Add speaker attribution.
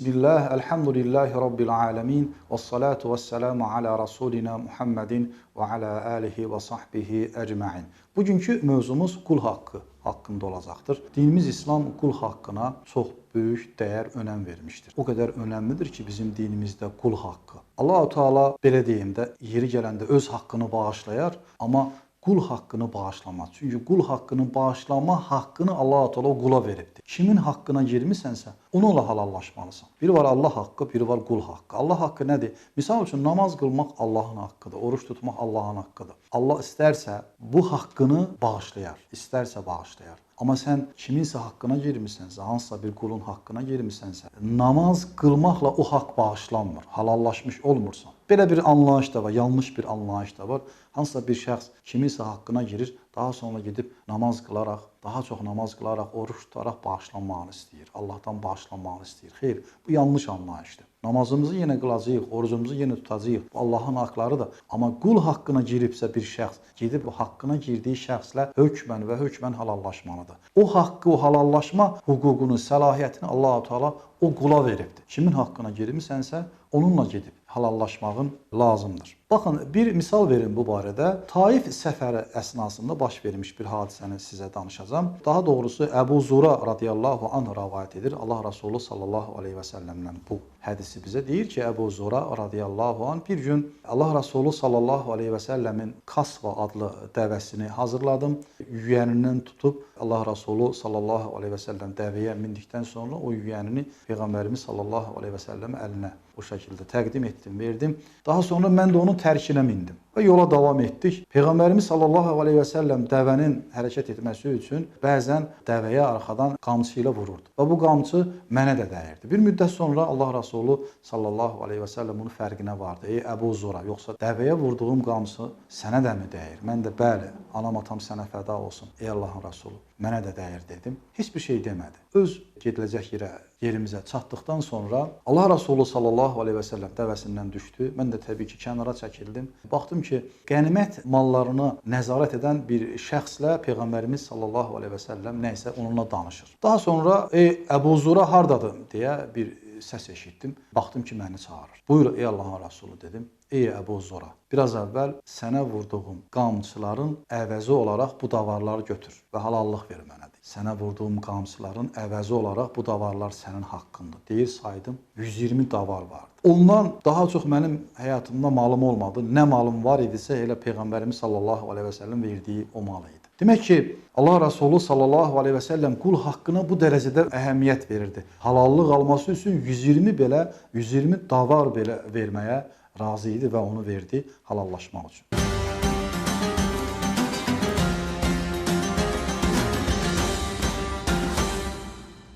Speaker 1: Bismillah, elhamdülillahi rabbil alemin, və salatu və selamu ala rasulina Muhammedin və ala alihi və sahbihi ecmain. Bugünkü mövzumuz qul haqqı haqqında olacaqdır. Dinimiz İslam qul haqqına çox böyük dəyər, önəm vermişdir. O qədər önəmlidir ki, bizim dinimizdə qul haqqı. Allah-u Teala belə deyim də, yeri gələndə öz haqqını bağışlayar, amma qul haqqını bağışlamaz. Çünki qul haqqını bağışlama haqqını Allah-u Teala o qula veribdir. Kimin haqqına girmisənsə, onunla halallaşmalısan. Biri var Allah haqqı, biri var qul haqqı. Allah haqqı nədir? Misal üçün, namaz qılmaq Allahın haqqıdır, oruç tutmaq Allahın haqqıdır. Allah istərsə bu haqqını bağışlayar, istərsə bağışlayar. Amma sən kiminsə haqqına girmisənsə, hansısa bir qulun haqqına girmisənsə, namaz qılmaqla o haqq bağışlanmır, halallaşmış olmursan. Belə bir anlayış da var, yanlış bir anlayış da var. Hansısa bir şəxs kiminsə haqqına girir, daha sonra gedib namaz qılaraq, daha çox namaz qılaraq, oruç tutaraq bağışlanmağını istəyir. Allahdan bağışlanmağını istəyir. Xeyr, bu yanlış anlayışdır. Namazımızı yenə qılacağıq, orucumuzu yenə tutacağıq. Bu Allahın haqlarıdır. Amma qul haqqına giribsə bir şəxs, gedib o haqqına girdiyi şəxslə hökmən halallaşmalıdır. O haqqı, o halallaşma hüququnu, səlahiyyətini Allah-u Teala o qula veribdir. Kimin haqqına girmisənsə, onunla gedib halallaşmağın lazımdır. Baxın, bir misal verin bu barədə. Taif səfəri əsnasında baş vermiş bir hadisəni sizə danışacağım. Daha doğrusu Əbu Zura radiyallahu anh rəvayət edir. Allah Resulü sallallahu aleyhi və səlləmdən bu hədisi bizə deyir ki, Əbu Zura radiyallahu anh bir gün Allah Resulü sallallahu aleyhi və səlləmin Kasva adlı dəvəsini hazırladım. Yüyənindən tutub Allah Resulü sallallahu aleyhi və səlləm dəvəyə mindikdən sonra o yüyənini Peyğəmbərimiz sallallahu aleyhi və səlləm əlinə bu şəkildə təqdim etdim, verdim. Daha sonra mən də onun tərkinə mindim və yola davam etdik. Peyğəmbərimiz sallallahu aleyhi və səlləm dəvənin hərəkət etməsi üçün bəzən dəvəyə arxadan qamçı ilə vururdu və bu qamçı mənə də dəyirdi. Bir müddət sonra Allah Resulü sallallahu aleyhi və səlləm bunun fərqinə vardı. Ey Əbu Zura, yoxsa dəvəyə vurduğum qamçı sənə də mi dəyir? Mən də bəli, anam atam sənə fəda olsun. Ey Allahın Resulü, mənə də dəyir dedim. Heç bir şey demədi. Öz gediləcək yerimizə çatdıqdan sonra Allah Resulü sallallahu aleyhi və səlləm dəvəsindən düşdü. Mən də təbii ki, kənara çəkildim. Baxdım ki, qənimət mallarını nəzarət edən bir şəxslə Peyğəmbərimiz sallallahu aleyhi və səlləm nəysə onunla danışır. Daha sonra, ey Əbu Zura hardadır deyə bir səs eşitdim. Baxdım ki, məni çağırır. Buyur ey Allahın Resulü dedim. Ey Əbu Zura, biraz əvvəl sənə vurduğum qamçıların əvəzi olaraq bu davarları götür və halallıq ver mənə. Sənə vurduğum qamçıların əvəzi olaraq bu davarlar sənin haqqındır. Deyir, saydım, 120 davar vardı. Ondan daha çox mənim həyatımda malım olmadı. Nə malım var idisə elə Peyğəmbərimiz sallallahu aleyhi və səlləm verdiyi o mal idi. Demək ki, Allah Resulü sallallahu aleyhi və səlləm qul haqqına bu dərəcədə əhəmiyyət verirdi. Halallıq alması üçün 120 davar belə verməyə razı idi və onu verdi halallaşmaq üçün.